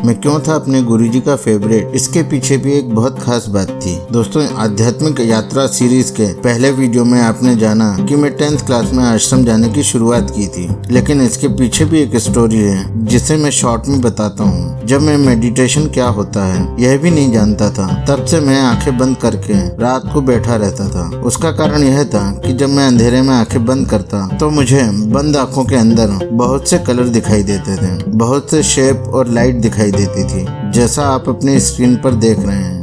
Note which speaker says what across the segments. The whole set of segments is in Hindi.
Speaker 1: मैं क्यों था अपने गुरुजी का फेवरेट, इसके पीछे भी एक बहुत खास बात थी। दोस्तों, आध्यात्मिक यात्रा सीरीज के पहले वीडियो में आपने जाना कि मैं 10th क्लास में आश्रम जाने की शुरुआत की थी, लेकिन इसके पीछे भी एक स्टोरी है जिसे मैं शॉर्ट में बताता हूँ। जब मैं मेडिटेशन क्या होता है यह भी नहीं जानता था, तब से मैं आंखें बंद करके रात को बैठा रहता था। उसका कारण यह था कि जब मैं अंधेरे में आंखें बंद करता तो मुझे बंद आंखों के अंदर बहुत से कलर दिखाई देते थे, बहुत से शेप और लाइट दिखाई देती थी, जैसा आप अपनी स्क्रीन पर देख रहे हैं।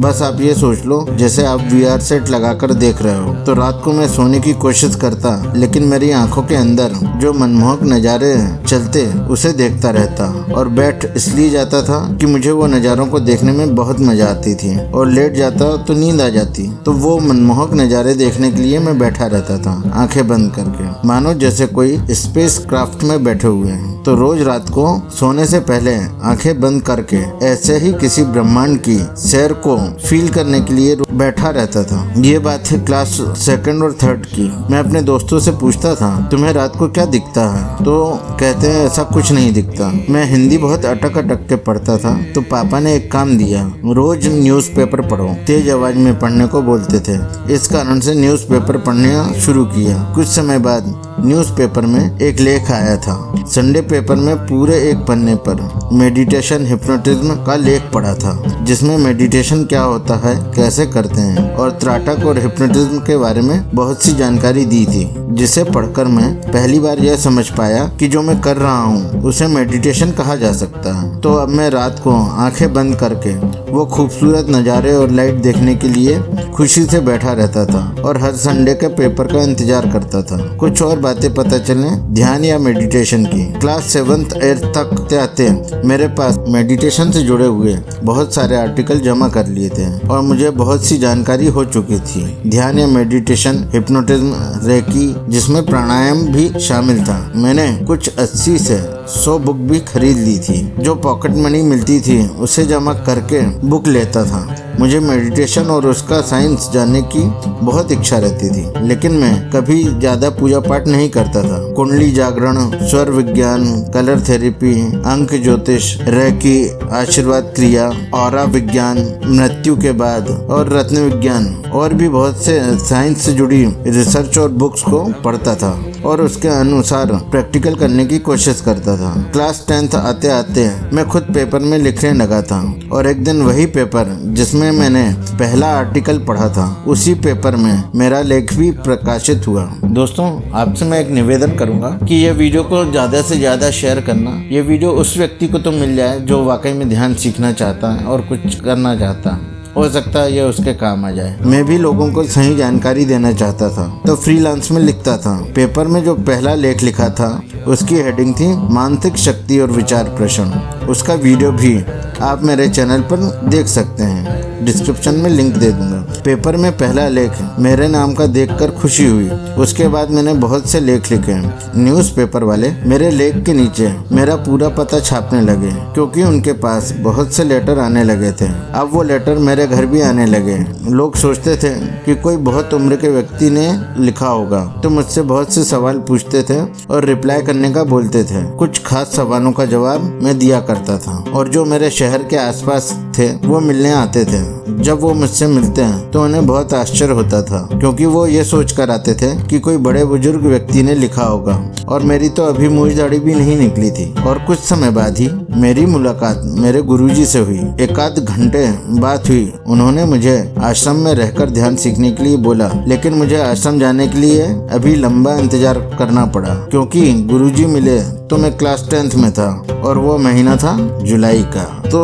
Speaker 1: बस आप ये सोच लो जैसे आप VR सेट लगाकर देख रहे हो। तो रात को मैं सोने की कोशिश करता, लेकिन मेरी आंखों के अंदर जो मनमोहक नज़ारे चलते उसे देखता रहता और बैठ इसलिए जाता था कि मुझे वो नज़ारों को देखने में बहुत मजा आती थी, और लेट जाता तो नींद आ जाती। तो वो मनमोहक नज़ारे देखने के लिए मैं बैठा रहता था आंखें बंद करके, मानो जैसे कोई स्पेस क्राफ्ट में बैठे हुए हैं। तो रोज रात को सोने से पहले आंखें बंद करके ऐसे ही किसी ब्रह्मांड की सैर को फील करने के लिए बैठा रहता था। ये बात है क्लास 2nd और 3rd की। मैं अपने दोस्तों से पूछता था, तुम्हें रात को क्या दिखता है? तो कहते हैं ऐसा कुछ नहीं दिखता। मैं हिंदी बहुत अटक अटक के पढ़ता था, तो पापा ने एक काम दिया, रोज न्यूज़पेपर पढ़ो। तेज आवाज में पढ़ने को बोलते थे। इस कारण से न्यूज़पेपर पढ़ना शुरू किया। कुछ समय बाद न्यूज़पेपर में एक लेख आया था। संडे पेपर में पूरे एक पन्ने पर मेडिटेशन हिप्नोटिज्म का लेख पढ़ा था, जिसमें मेडिटेशन क्या होता है, कैसे करते हैं, और त्राटक और हिप्नोटिज्म के बारे में बहुत सी जानकारी दी थी, जिसे पढ़कर मैं पहली बार यह समझ पाया कि जो मैं कर रहा हूँ उसे मेडिटेशन कहा जा सकता है। तो अब मैं रात को आंखें बंद करके वो खूबसूरत नज़ारे और लाइट देखने के लिए खुशी से बैठा रहता था और हर संडे के पेपर का इंतजार करता था। कुछ और बातें पता चले ध्यान या मेडिटेशन की। क्लास 7th 8th तक आते मेरे पास मेडिटेशन से जुड़े हुए बहुत सारे आर्टिकल जमा कर लिए थे और मुझे बहुत सी जानकारी हो चुकी थी। ध्यान या मेडिटेशन, हिप्नोटिज्म, रेकी, जिसमें प्राणायाम भी शामिल था। मैंने कुछ 80 से 100 बुक भी खरीद ली थी। जो पॉकेट मनी मिलती थी उसे जमा करके बुक लेता था। मुझे मेडिटेशन और उसका साइंस जानने की बहुत इच्छा रहती थी, लेकिन मैं कभी ज़्यादा पूजा पाठ नहीं करता था। कुंडली जागरण, स्वर विज्ञान, कलर थेरेपी, अंक ज्योतिष, रेकी, आशीर्वाद क्रिया, ऑरा विज्ञान, मृत्यु के बाद और रत्न विज्ञान और भी बहुत से साइंस से जुड़ी रिसर्च और बुक्स को पढ़ता था और उसके अनुसार प्रैक्टिकल करने की कोशिश करता था। क्लास 10th आते आते मैं खुद पेपर में लिखने लगा था और एक दिन वही पेपर जिसमें मैंने पहला आर्टिकल पढ़ा था, उसी पेपर में मेरा लेख भी प्रकाशित हुआ। दोस्तों, आपसे मैं एक निवेदन करूंगा कि ये वीडियो को ज़्यादा से ज़्यादा शेयर करना। ये वीडियो उस व्यक्ति को तो मिल जाए जो वाकई में ध्यान सीखना चाहता है और कुछ करना चाहता है। हो सकता है ये उसके काम आ जाए। मैं भी लोगों को सही जानकारी देना चाहता था, तो फ्रीलांस में लिखता था। पेपर में जो पहला लेख लिखा था उसकी हेडिंग थी मानसिक शक्ति और विचार प्रश्न। उसका वीडियो भी आप मेरे चैनल पर देख सकते हैं, डिस्क्रिप्शन में लिंक दे दूंगा। पेपर में पहला लेख मेरे नाम का देखकर खुशी हुई। उसके बाद मैंने बहुत से लेख लिखे। न्यूज़पेपर वाले मेरे लेख के नीचे मेरा पूरा पता छापने लगे, क्योंकि उनके पास बहुत से लेटर आने लगे थे। अब वो लेटर मेरे घर भी आने लगे। लोग सोचते थे कि कोई बहुत उम्र के व्यक्ति ने लिखा होगा, तो मुझसे बहुत से सवाल पूछते थे और रिप्लाई करने का बोलते थे। कुछ खास सवालों का जवाब मैं दिया करता था और जो मेरे शहर के आसपास थे वो मिलने आते थे। जब वो मुझसे मिलते हैं तो उन्हें बहुत आश्चर्य होता था, क्योंकि वो ये सोच कर आते थे कि कोई बड़े बुजुर्ग व्यक्ति ने लिखा होगा, और मेरी तो अभी मूंछ दाढ़ी भी नहीं निकली थी। और कुछ समय बाद ही मेरी मुलाकात मेरे गुरुजी से हुई। 1 आध घंटे बात हुई। उन्होंने मुझे आश्रम में रहकर ध्यान सीखने के लिए बोला, लेकिन मुझे आश्रम जाने के लिए अभी लंबा इंतजार करना पड़ा, क्योंकि गुरुजी मिले तो मैं क्लास 10th में था और वो महीना था जुलाई का। तो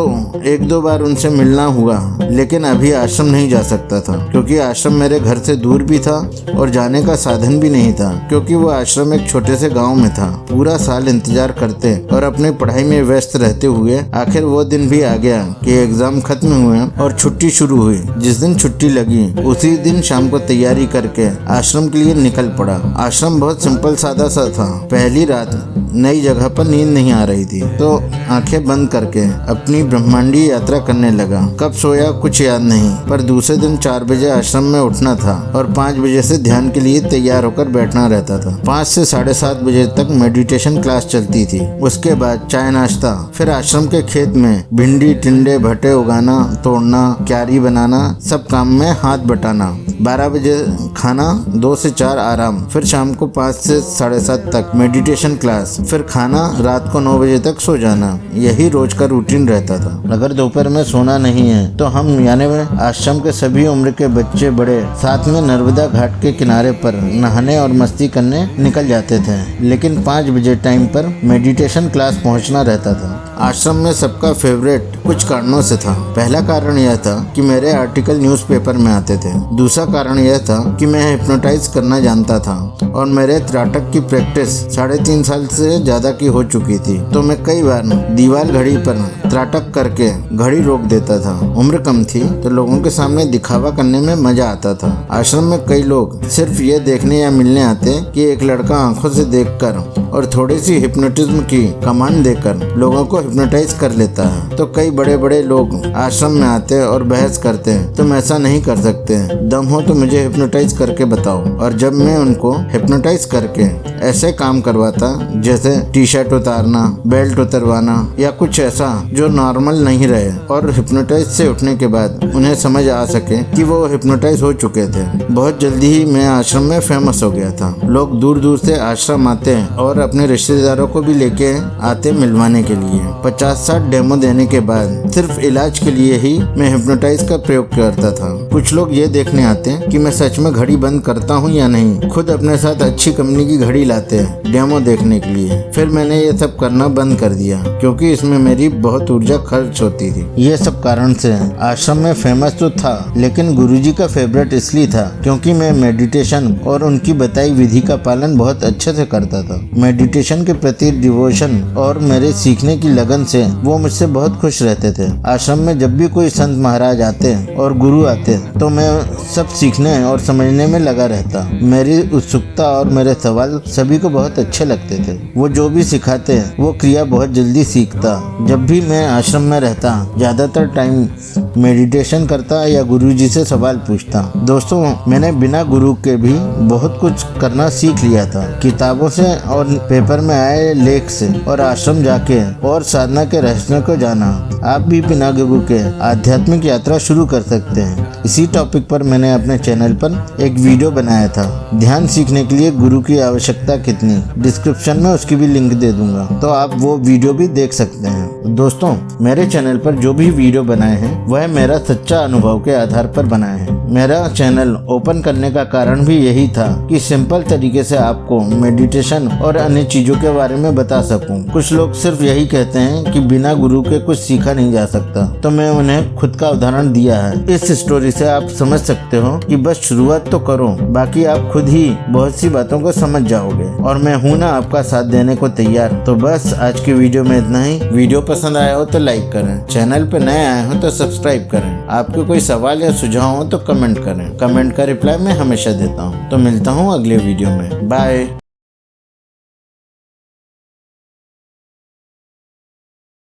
Speaker 1: 1-2 बार उनसे मिलना हुआ, लेकिन अभी आश्रम नहीं जा सकता था क्योंकि आश्रम मेरे घर से दूर भी था और जाने का साधन भी नहीं था क्योंकि वो आश्रम एक छोटे से गांव में था। पूरा साल इंतजार करते और अपनी पढ़ाई में व्यस्त रहते हुए आखिर वो दिन भी आ गया कि एग्जाम खत्म हुए और छुट्टी शुरू हुई। जिस दिन छुट्टी लगी उसी दिन शाम को तैयारी करके आश्रम के लिए निकल पड़ा। आश्रम बहुत सिंपल सादा सा था। पहली रात नई जगह पर नींद नहीं आ रही थी तो आंखें बंद करके अपनी ब्रह्मांडीय यात्रा करने लगा। कब सोया कुछ याद नहीं, पर दूसरे दिन 4 बजे आश्रम में उठना था और 5 बजे से ध्यान के लिए तैयार होकर बैठना रहता था। 5 से 7:30 बजे तक मेडिटेशन क्लास चलती थी। उसके बाद चाय नाश्ता, फिर आश्रम के खेत में भिंडी टिंडे भट्टे उगाना, तोड़ना, क्यारी बनाना, सब काम में हाथ बटाना। 12 बजे खाना, 2 से 4 आराम, फिर शाम को 5 से 7:30 तक मेडिटेशन क्लास, फिर खाना, रात को 9 बजे तक सो जाना। यही रोज का रूटीन रहता था। अगर दोपहर में सोना नहीं है तो हम यानी में आश्रम के सभी उम्र के बच्चे बड़े साथ में नर्मदा घाट के किनारे पर नहाने और मस्ती करने निकल जाते थे। लेकिन 5 बजे टाइम पर मेडिटेशन क्लास पहुंचना रहता था। आश्रम में सबका फेवरेट कुछ कारणों से था। पहला कारण यह था कि मेरे आर्टिकल न्यूज़पेपर में आते थे। दूसरा कारण यह था कि मैं हिप्नोटाइज करना जानता था और मेरे त्राटक की प्रैक्टिस 3.5 साल से ज्यादा की हो चुकी थी, तो मैं कई बार दीवार घड़ी पर त्राटक करके घड़ी रोक देता था। उम्र कम थी तो लोगों के सामने दिखावा करने में मजा आता था। आश्रम में कई लोग सिर्फ ये देखने या मिलने आते कि एक लड़का आंखों से देखकर और थोड़ी सी हिप्नोटिज्म की कमांड देकर लोगों को हिप्नोटाइज कर लेता है। तो कई बड़े बड़े लोग आश्रम में आते और बहस करते हैं, तुम ऐसा नहीं कर सकते, दम हो तो मुझे हिप्नोटाइज करके बताओ। और जब मैं उनको हिप्नोटाइज करके ऐसे काम करवाता जैसे टी-शर्ट उतारना, बेल्ट उतरवाना या कुछ ऐसा जो नॉर्मल नहीं रहे, और हिप्नोटाइज से उठने के बाद उन्हें समझ आ सके कि वो हिप्नोटाइज हो चुके थे, बहुत जल्दी ही मैं आश्रम में फेमस हो गया था। लोग दूर दूर से आश्रम आते और अपने रिश्तेदारों को भी लेके आते मिलवाने के लिए। 50-60 डेमो देने के बाद सिर्फ इलाज के लिए ही मैं हिप्नोटाइज का प्रयोग करता था। कुछ लोग ये देखने आते हैं कि मैं सच में घड़ी बंद करता हूँ या नहीं। खुद अपने साथ अच्छी कंपनी की घड़ी लाते हैं डेमो देखने के लिए। फिर मैंने ये सब करना बंद कर दिया क्योंकि इसमें मेरी बहुत ऊर्जा खर्च होती थी। ये सब कारण से आश्रम में फेमस तो था, लेकिन गुरुजी का फेवरेट इसलिए था क्योंकि मैं मेडिटेशन और उनकी बताई विधि का पालन बहुत अच्छे से करता था। मेडिटेशन के प्रति डिवोशन और मेरे सीखने की लगन से वो मुझसे बहुत खुश रहते थे। आश्रम में जब भी कोई संत महाराज आते और गुरु आते तो मैं सब सीखने और समझने में लगा रहता। मेरी उत्सुकता और मेरे सवाल सभी को बहुत अच्छे लगते थे। वो जो भी सिखाते वो क्रिया बहुत जल्दी सीखता। जब भी मैं आश्रम में रहता ज्यादातर टाइम मेडिटेशन करता या गुरुजी से सवाल पूछता। दोस्तों, मैंने बिना गुरु के भी बहुत कुछ करना सीख लिया था, किताबों से और पेपर में आए लेख से और आश्रम जाके और साधना के रहस्यों को जाना। आप भी बिना गुरु के आध्यात्मिक यात्रा शुरू कर सकते हैं। इसी टॉपिक पर मैंने अपने चैनल पर एक वीडियो बनाया था, ध्यान सीखने के लिए गुरु की आवश्यकता कितनी। डिस्क्रिप्शन में उसकी भी लिंक दे दूंगा, तो आप वो वीडियो भी देख सकते हैं। दोस्तों, मेरे चैनल पर जो भी वीडियो बनाए हैं वह मेरा सच्चा अनुभव के आधार पर बनाए हैं। मेरा चैनल ओपन करने का कारण भी यही था कि सिंपल तरीके से आपको मेडिटेशन और अन्य चीजों के बारे में बता सकूं। कुछ लोग सिर्फ यही कहते हैं कि बिना गुरु के कुछ सीखा नहीं जा सकता, तो मैं उन्हें खुद का उदाहरण दिया है। इस स्टोरी से आप समझ सकते हो कि बस शुरुआत तो करो, बाकी आप खुद ही बहुत सी बातों को समझ जाओगे। और मैं हूं ना आपका साथ देने को तैयार। तो बस आज की वीडियो में इतना ही। वीडियो पसंद आया हो तो लाइक करें, चैनल पे नए आए हो तो सब्सक्राइब करें। आपके कोई सवाल या सुझाव हो तो कमेंट करें। कमेंट का रिप्लाई मैं हमेशा देता हूँ। तो मिलता हूँ अगले वीडियो में। बाय।